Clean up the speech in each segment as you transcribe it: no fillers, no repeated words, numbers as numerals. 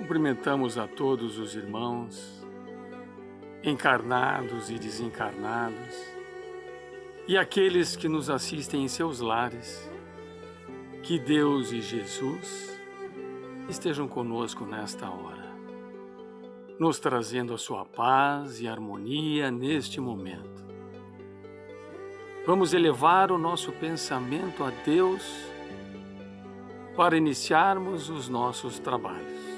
Cumprimentamos a todos os irmãos, encarnados e desencarnados, e aqueles que nos assistem em seus lares. Que Deus e Jesus estejam conosco nesta hora, nos trazendo a sua paz e harmonia neste momento. Vamos elevar o nosso pensamento a Deus para iniciarmos os nossos trabalhos.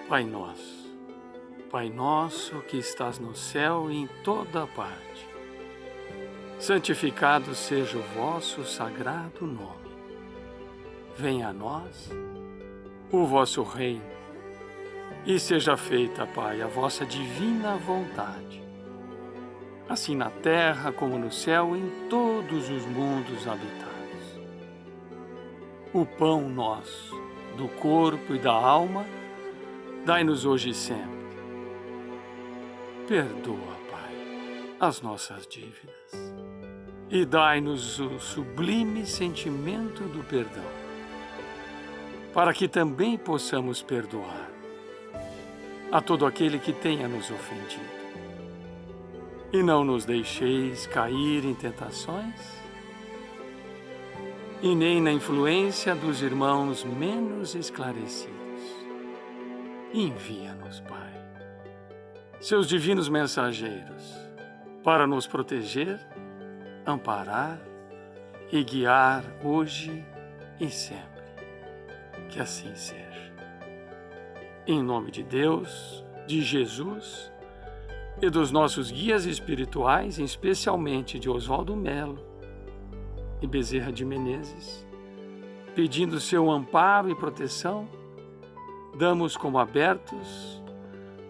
Pai nosso que estás no céu e em toda parte, santificado seja o vosso sagrado nome. Venha a nós o vosso reino e seja feita, Pai, a vossa divina vontade, assim na terra como no céu, em todos os mundos habitados. O pão nosso, do corpo e da alma, dai-nos hoje e sempre. Perdoa, Pai, as nossas dívidas e dai-nos o sublime sentimento do perdão, para que também possamos perdoar a todo aquele que tenha nos ofendido. E não nos deixeis cair em tentações e nem na influência dos irmãos menos esclarecidos. Envia-nos, Pai, seus divinos mensageiros, para nos proteger, amparar e guiar hoje e sempre. Que assim seja. Em nome de Deus, de Jesus e dos nossos guias espirituais, especialmente de Oswaldo Melo e Bezerra de Menezes, pedindo seu amparo e proteção, damos como abertos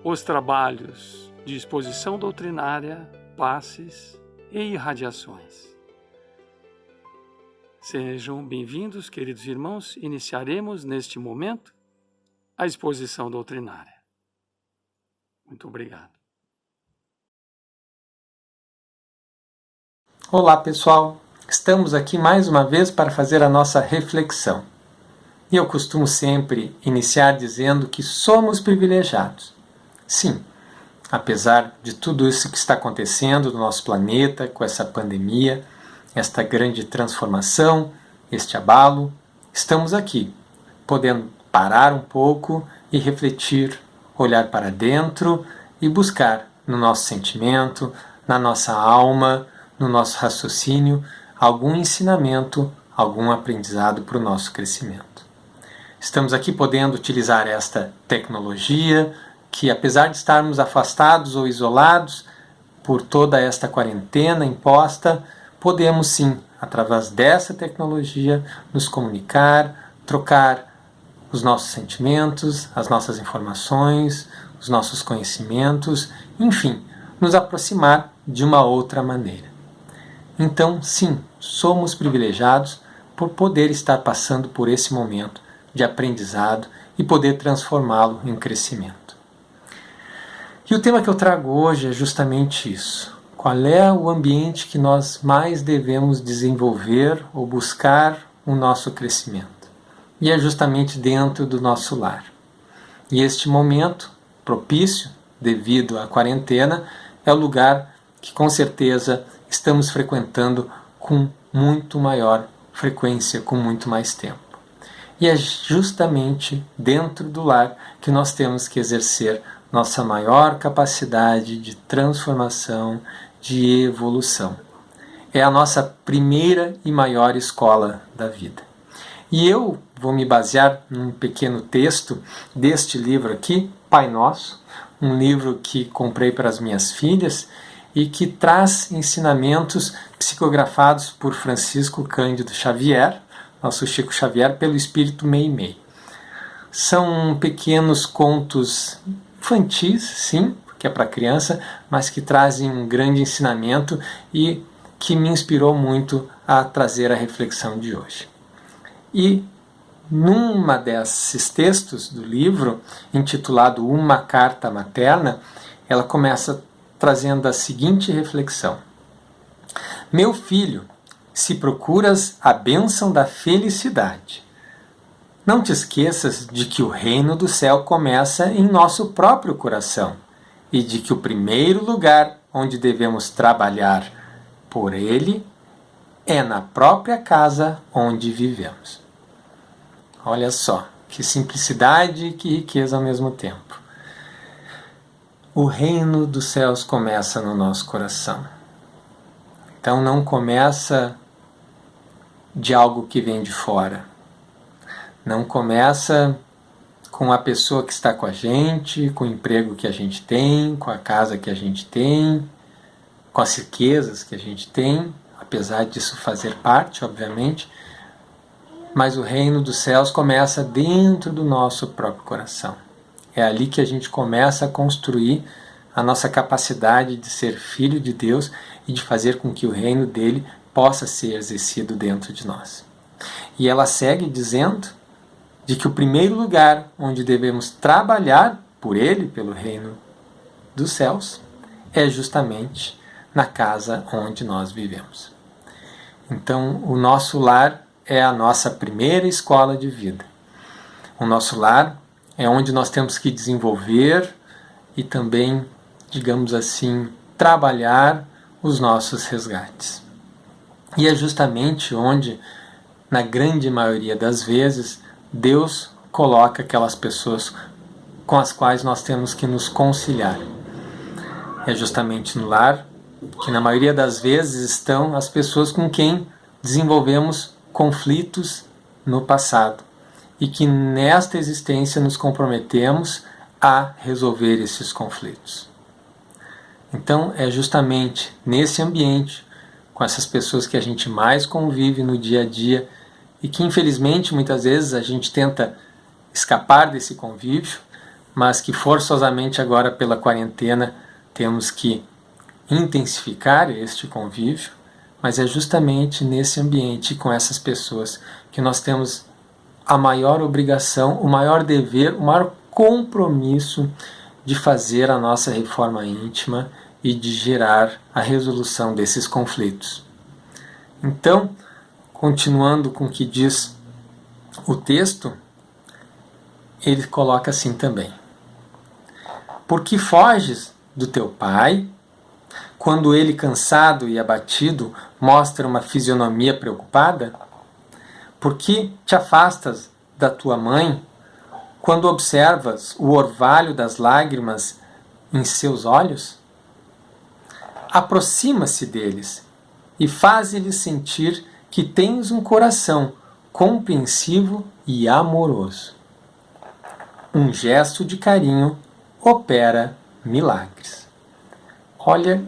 os trabalhos de exposição doutrinária, passes e irradiações. Sejam bem-vindos, queridos irmãos. Iniciaremos neste momento a exposição doutrinária. Muito obrigado. Olá, pessoal. Estamos aqui mais uma vez para fazer a nossa reflexão. E eu costumo sempre iniciar dizendo que somos privilegiados. Sim, apesar de tudo isso que está acontecendo no nosso planeta, com essa pandemia, esta grande transformação, este abalo, estamos aqui, podendo parar um pouco e refletir, olhar para dentro e buscar no nosso sentimento, na nossa alma, no nosso raciocínio, algum ensinamento, algum aprendizado para o nosso crescimento. Estamos aqui podendo utilizar esta tecnologia que, apesar de estarmos afastados ou isolados por toda esta quarentena imposta, podemos sim, através dessa tecnologia, nos comunicar, trocar os nossos sentimentos, as nossas informações, os nossos conhecimentos, enfim, nos aproximar de uma outra maneira. Então, sim, somos privilegiados por poder estar passando por esse momento de aprendizado e poder transformá-lo em crescimento. E o tema que eu trago hoje é justamente isso. Qual é o ambiente que nós mais devemos desenvolver ou buscar o nosso crescimento? E é justamente dentro do nosso lar. E este momento propício, devido à quarentena, é o lugar que com certeza estamos frequentando com muito maior frequência, com muito mais tempo. E é justamente dentro do lar que nós temos que exercer nossa maior capacidade de transformação, de evolução. É a nossa primeira e maior escola da vida. E eu vou me basear num pequeno texto deste livro aqui, Pai Nosso, um livro que comprei para as minhas filhas e que traz ensinamentos psicografados por Francisco Cândido Xavier, nosso Chico Xavier, pelo Espírito Meimei. São pequenos contos infantis, sim, porque é para criança, mas que trazem um grande ensinamento e que me inspirou muito a trazer a reflexão de hoje. E numa desses textos do livro, intitulado Uma Carta Materna, ela começa trazendo a seguinte reflexão. Meu filho, se procuras a bênção da felicidade, Não te esqueças de que o reino do céu começa em nosso próprio coração e de que o primeiro lugar onde devemos trabalhar por ele é na própria casa onde vivemos. Olha só, que simplicidade e que riqueza ao mesmo tempo. O reino dos céus começa no nosso coração. Então não começa de algo que vem de fora. Não começa com a pessoa que está com a gente, com o emprego que a gente tem, com a casa que a gente tem, com as riquezas que a gente tem, apesar disso fazer parte, obviamente, mas o reino dos céus começa dentro do nosso próprio coração. É ali que a gente começa a construir a nossa capacidade de ser filho de Deus e de fazer com que o reino dele possa ser exercido dentro de nós. E ela segue dizendo de que o primeiro lugar onde devemos trabalhar por ele, pelo reino dos céus, é justamente na casa onde nós vivemos. Então, o nosso lar é a nossa primeira escola de vida. O nosso lar é onde nós temos que desenvolver e também, digamos assim, trabalhar os nossos resgates. E é justamente onde, na grande maioria das vezes, Deus coloca aquelas pessoas com as quais nós temos que nos conciliar. É justamente no lar que, na maioria das vezes, estão as pessoas com quem desenvolvemos conflitos no passado e que nesta existência nos comprometemos a resolver esses conflitos. Então é justamente nesse ambiente, com essas pessoas que a gente mais convive no dia a dia e que infelizmente muitas vezes a gente tenta escapar desse convívio, mas que forçosamente agora pela quarentena temos que intensificar este convívio. Mas é justamente nesse ambiente, com essas pessoas, que nós temos a maior obrigação, o maior dever, o maior compromisso de fazer a nossa reforma íntima e de gerar a resolução desses conflitos. Então, continuando com o que diz o texto, ele coloca assim também: Por que foges do teu pai, quando ele, cansado e abatido, mostra uma fisionomia preocupada? Por que te afastas da tua mãe, quando observas o orvalho das lágrimas em seus olhos? Aproxima-se deles e faze-lhes sentir que tens um coração compreensivo e amoroso. Um gesto de carinho opera milagres. Olha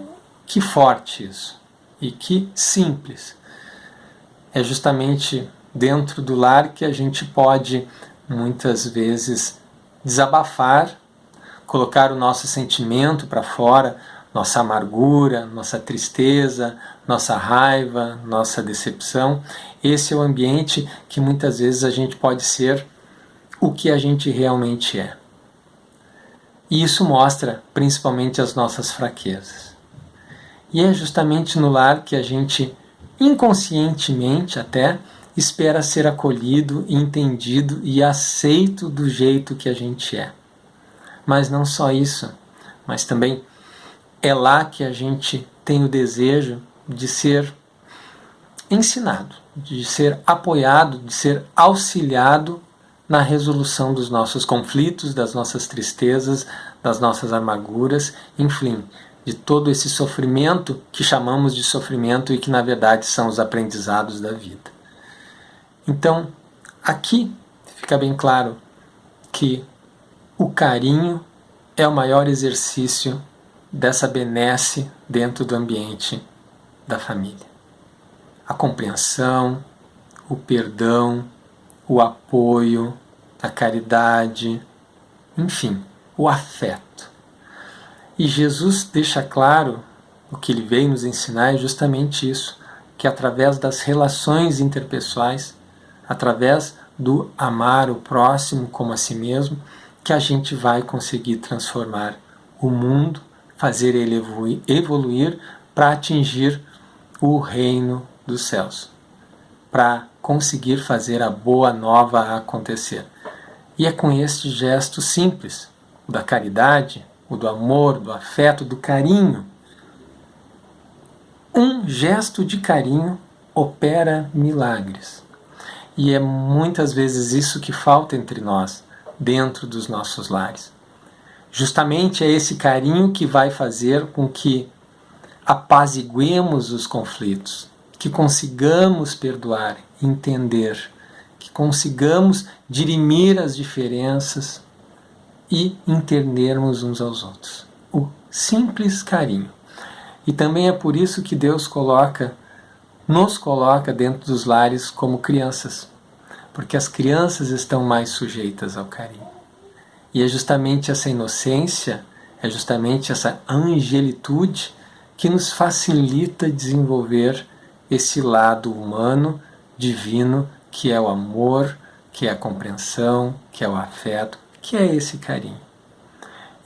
que forte isso, e que simples. É justamente dentro do lar que a gente pode, muitas vezes, desabafar, colocar o nosso sentimento para fora, nossa amargura, nossa tristeza, nossa raiva, nossa decepção. Esse é o ambiente que muitas vezes a gente pode ser o que a gente realmente é. E isso mostra principalmente as nossas fraquezas. E é justamente no lar que a gente, inconscientemente até, espera ser acolhido, entendido e aceito do jeito que a gente é. Mas não só isso, mas também é lá que a gente tem o desejo de ser ensinado, de ser apoiado, de ser auxiliado na resolução dos nossos conflitos, das nossas tristezas, das nossas amarguras, enfim, de todo esse sofrimento que chamamos de sofrimento e que na verdade são os aprendizados da vida. Então, aqui fica bem claro que o carinho é o maior exercício dessa benesse dentro do ambiente da família. A compreensão, o perdão, o apoio, a caridade, enfim, o afeto. E Jesus deixa claro, o que ele veio nos ensinar é justamente isso, que através das relações interpessoais, através do amar o próximo como a si mesmo, que a gente vai conseguir transformar o mundo, fazer ele evoluir para atingir o reino dos céus, para conseguir fazer a boa nova acontecer. E é com este gesto simples, o da caridade, o do amor, do afeto, do carinho. Um gesto de carinho opera milagres. E é muitas vezes isso que falta entre nós, dentro dos nossos lares. Justamente é esse carinho que vai fazer com que apaziguemos os conflitos, que consigamos perdoar, entender, que consigamos dirimir as diferenças e entendermos uns aos outros. O simples carinho. E também é por isso que Deus nos coloca dentro dos lares como crianças, porque as crianças estão mais sujeitas ao carinho. E é justamente essa inocência, é justamente essa angelitude que nos facilita desenvolver esse lado humano, divino, que é o amor, que é a compreensão, que é o afeto, que é esse carinho.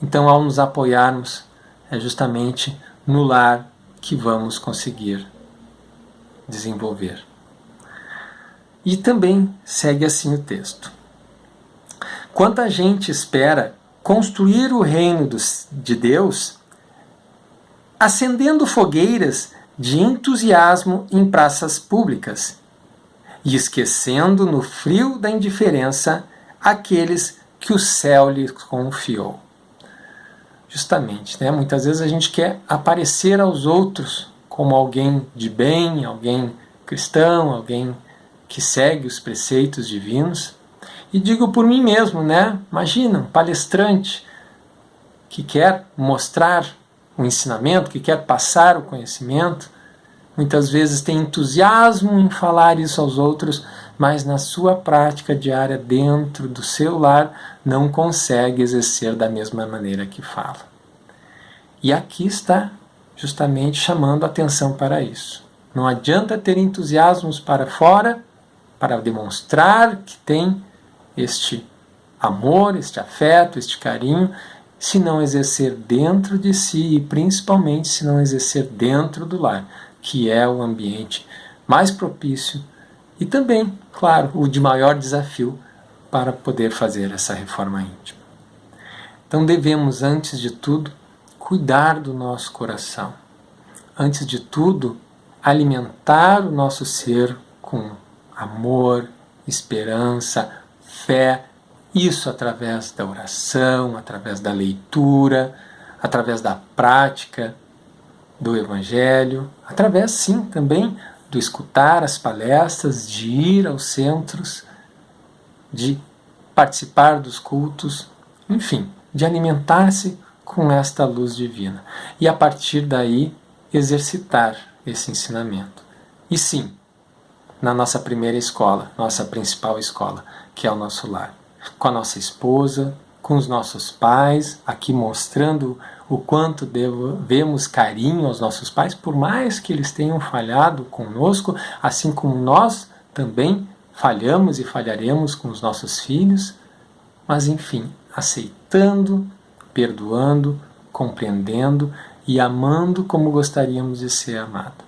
Então, ao nos apoiarmos, é justamente no lar que vamos conseguir desenvolver. E também segue assim o texto. Quanta gente espera construir o reino de Deus acendendo fogueiras de entusiasmo em praças públicas e esquecendo no frio da indiferença aqueles que o céu lhes confiou. Justamente, né? Muitas vezes a gente quer aparecer aos outros como alguém de bem, alguém cristão, alguém que segue os preceitos divinos. E digo por mim mesmo, né? Imagina um palestrante que quer mostrar o ensinamento, que quer passar o conhecimento, muitas vezes tem entusiasmo em falar isso aos outros, mas na sua prática diária dentro do seu lar não consegue exercer da mesma maneira que fala. E aqui está justamente chamando a atenção para isso. Não adianta ter entusiasmos para fora, para demonstrar que tem este amor, este afeto, este carinho, se não exercer dentro de si e principalmente se não exercer dentro do lar, que é o ambiente mais propício e também, claro, o de maior desafio para poder fazer essa reforma íntima. Então devemos, antes de tudo, cuidar do nosso coração. Antes de tudo, alimentar o nosso ser com amor, esperança, fé, isso através da oração, através da leitura, através da prática do Evangelho, através, sim, também do escutar as palestras, de ir aos centros, de participar dos cultos, enfim, de alimentar-se com esta luz divina. E a partir daí, exercitar esse ensinamento. E sim, na nossa primeira escola, nossa principal escola, que é o nosso lar. Com a nossa esposa, com os nossos pais, aqui mostrando o quanto devemos carinho aos nossos pais, por mais que eles tenham falhado conosco, assim como nós também falhamos e falharemos com os nossos filhos, mas enfim, aceitando, perdoando, compreendendo e amando como gostaríamos de ser amado.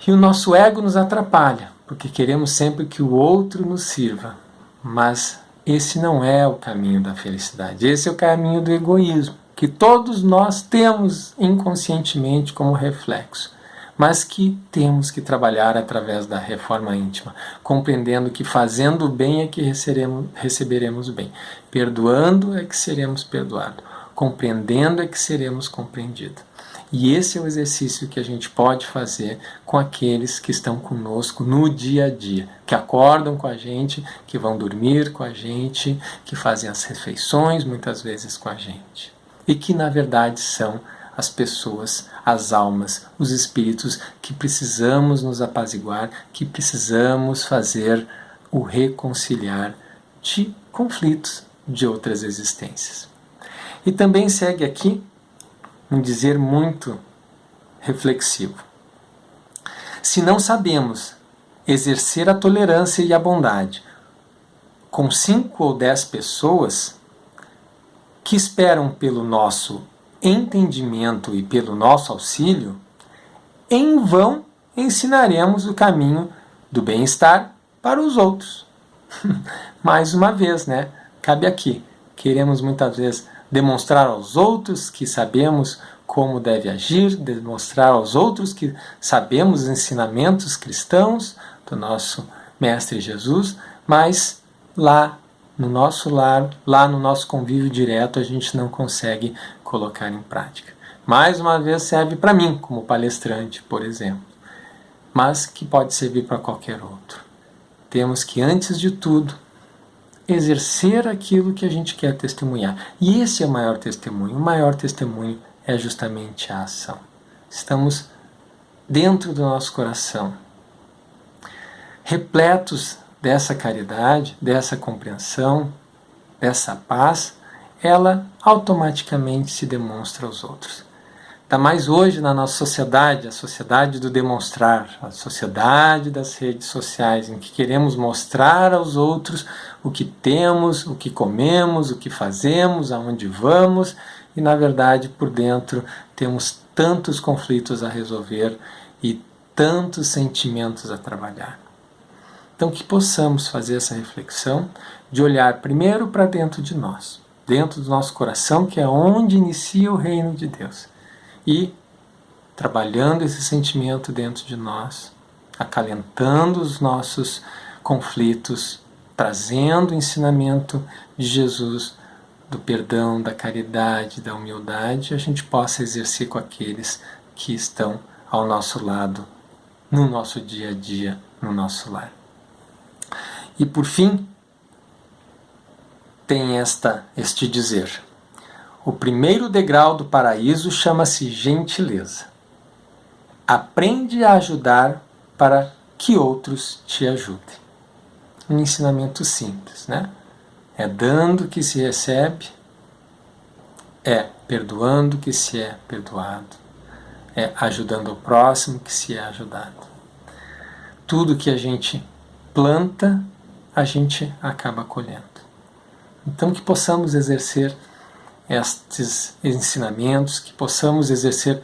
E o nosso ego nos atrapalha, porque queremos sempre que o outro nos sirva, mas esse não é o caminho da felicidade, esse é o caminho do egoísmo, que todos nós temos inconscientemente como reflexo, mas que temos que trabalhar através da reforma íntima, compreendendo que fazendo o bem é que receberemos o bem, perdoando é que seremos perdoados, compreendendo é que seremos compreendidos. E esse é o exercício que a gente pode fazer com aqueles que estão conosco no dia a dia, que acordam com a gente, que vão dormir com a gente, que fazem as refeições muitas vezes com a gente. E que na verdade são as pessoas, as almas, os espíritos que precisamos nos apaziguar, que precisamos fazer o reconciliar de conflitos de outras existências. E também segue aqui um dizer muito reflexivo. Se não sabemos exercer a tolerância e a bondade com 5 ou 10 pessoas que esperam pelo nosso entendimento e pelo nosso auxílio, em vão ensinaremos o caminho do bem-estar para os outros. Mais uma vez, né? Cabe aqui. Queremos muitas vezes demonstrar aos outros que sabemos como deve agir, demonstrar aos outros que sabemos os ensinamentos cristãos do nosso Mestre Jesus, mas lá no nosso lar, lá no nosso convívio direto, a gente não consegue colocar em prática. Mais uma vez serve para mim, como palestrante, por exemplo, mas que pode servir para qualquer outro. Temos que, antes de tudo, exercer aquilo que a gente quer testemunhar. E esse é o maior testemunho. O maior testemunho é justamente a ação. Estamos dentro do nosso coração, repletos dessa caridade, dessa compreensão, dessa paz, ela automaticamente se demonstra aos outros. Ainda mais hoje na nossa sociedade, a sociedade do demonstrar, a sociedade das redes sociais, em que queremos mostrar aos outros o que temos, o que comemos, o que fazemos, aonde vamos, e na verdade por dentro temos tantos conflitos a resolver e tantos sentimentos a trabalhar. Então que possamos fazer essa reflexão de olhar primeiro para dentro de nós, dentro do nosso coração, que é onde inicia o reino de Deus. E, trabalhando esse sentimento dentro de nós, acalentando os nossos conflitos, trazendo o ensinamento de Jesus, do perdão, da caridade, da humildade, a gente possa exercer com aqueles que estão ao nosso lado, no nosso dia a dia, no nosso lar. E, por fim, tem este dizer: o primeiro degrau do paraíso chama-se gentileza. Aprende a ajudar para que outros te ajudem. Um ensinamento simples, né? É dando que se recebe, é perdoando que se é perdoado, é ajudando o próximo que se é ajudado. Tudo que a gente planta, a gente acaba colhendo. Então que possamos exercer estes ensinamentos, que possamos exercer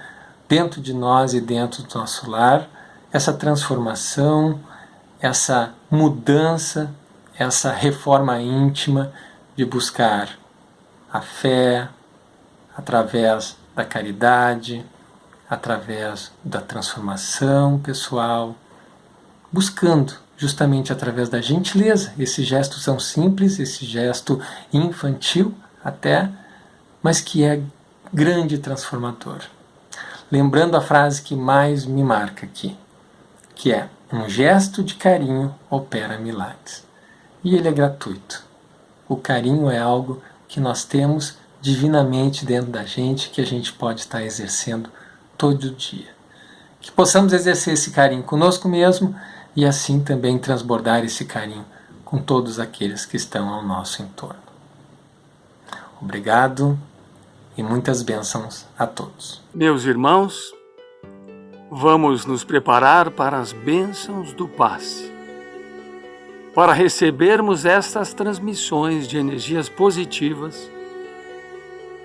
dentro de nós e dentro do nosso lar essa transformação, essa mudança, essa reforma íntima de buscar a fé através da caridade, através da transformação pessoal, buscando justamente através da gentileza, esse gesto tão simples, esse gesto infantil até, mas que é grande e transformador. Lembrando a frase que mais me marca aqui, que é: um gesto de carinho opera milagres. E ele é gratuito. O carinho é algo que nós temos divinamente dentro da gente, que a gente pode estar exercendo todo dia. Que possamos exercer esse carinho conosco mesmo e assim também transbordar esse carinho com todos aqueles que estão ao nosso entorno. Obrigado e muitas bênçãos a todos. Meus irmãos, vamos nos preparar para as bênçãos do passe. Para recebermos estas transmissões de energias positivas,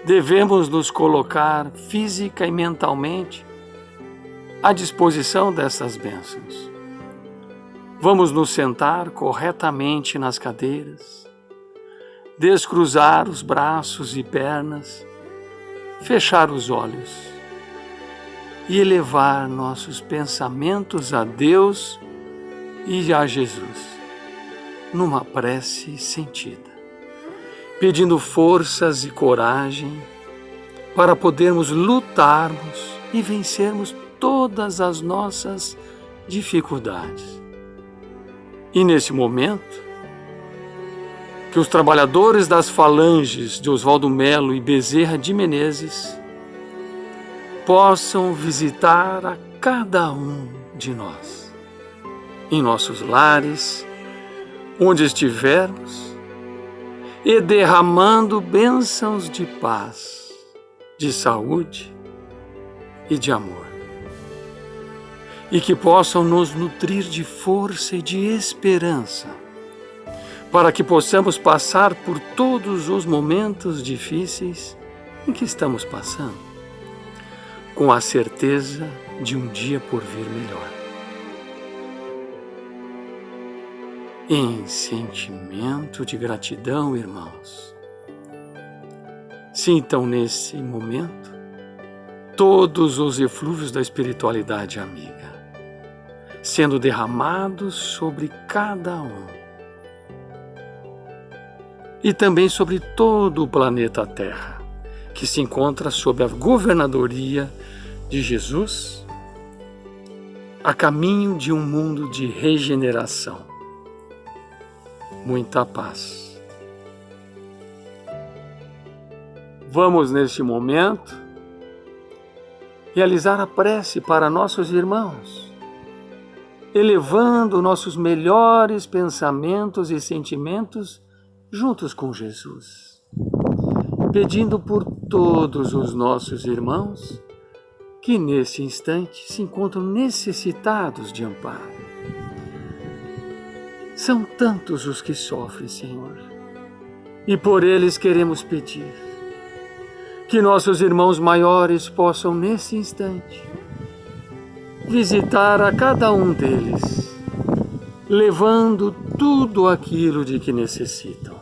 devemos nos colocar física e mentalmente à disposição dessas bênçãos. Vamos nos sentar corretamente nas cadeiras, descruzar os braços e pernas, fechar os olhos e elevar nossos pensamentos a Deus e a Jesus, numa prece sentida, pedindo forças e coragem para podermos lutarmos e vencermos todas as nossas dificuldades. E nesse momento, que os trabalhadores das falanges de Oswaldo Melo e Bezerra de Menezes possam visitar a cada um de nós, em nossos lares, onde estivermos, e derramando bênçãos de paz, de saúde e de amor. E que possam nos nutrir de força e de esperança, para que possamos passar por todos os momentos difíceis em que estamos passando, com a certeza de um dia por vir melhor. em sentimento de gratidão, irmãos. Sintam nesse momento todos os eflúvios da espiritualidade amiga, sendo derramados sobre cada um. E também sobre todo o planeta Terra, que se encontra sob a governadoria de Jesus, a caminho de um mundo de regeneração. Muita paz. Vamos, neste momento, realizar a prece para nossos irmãos, elevando nossos melhores pensamentos e sentimentos juntos com Jesus, pedindo por todos os nossos irmãos que nesse instante se encontram necessitados de amparo. São tantos os que sofrem, Senhor, e por eles queremos pedir que nossos irmãos maiores possam nesse instante visitar a cada um deles, levando tudo aquilo de que necessitam,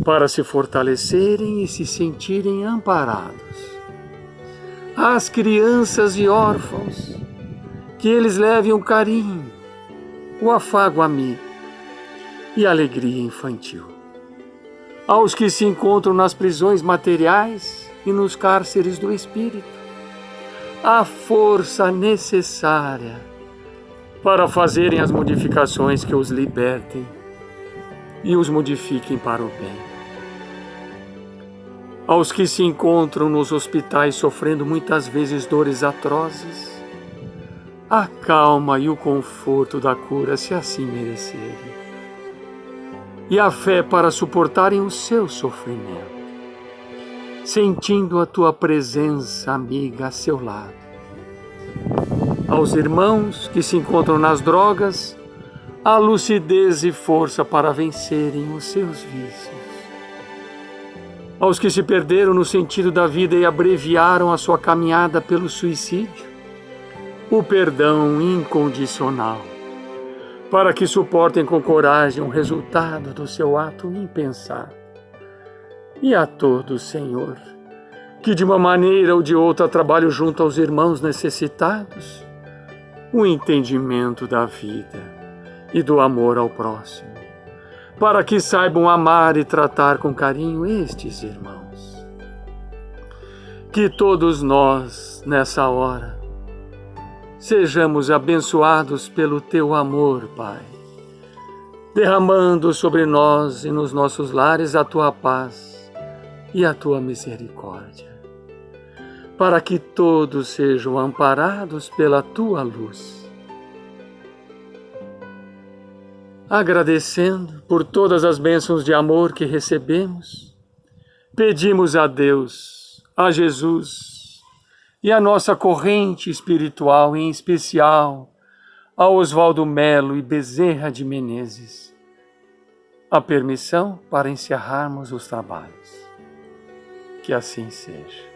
para se fortalecerem e se sentirem amparados. Às crianças e órfãos, que eles levem o carinho, o afago amigo e a alegria infantil. Aos que se encontram nas prisões materiais e nos cárceres do espírito, a força necessária para fazerem as modificações que os libertem e os modifiquem para o bem. Aos que se encontram nos hospitais sofrendo muitas vezes dores atrozes, a calma e o conforto da cura, se assim merecerem, e a fé para suportarem o seu sofrimento, sentindo a tua presença amiga a seu lado. Aos irmãos que se encontram nas drogas, a lucidez e força para vencerem os seus vícios. Aos que se perderam no sentido da vida e abreviaram a sua caminhada pelo suicídio, o perdão incondicional, para que suportem com coragem o resultado do seu ato impensado. E a todos, Senhor, que de uma maneira ou de outra trabalham junto aos irmãos necessitados, o entendimento da vida e do amor ao próximo, para que saibam amar e tratar com carinho estes irmãos. Que todos nós, nessa hora, sejamos abençoados pelo teu amor, Pai, derramando sobre nós e nos nossos lares a tua paz e a tua misericórdia, para que todos sejam amparados pela tua luz. Agradecendo por todas as bênçãos de amor que recebemos, pedimos a Deus, a Jesus e a nossa corrente espiritual, em especial a Oswaldo Melo e Bezerra de Menezes, a permissão para encerrarmos os trabalhos. Que assim seja.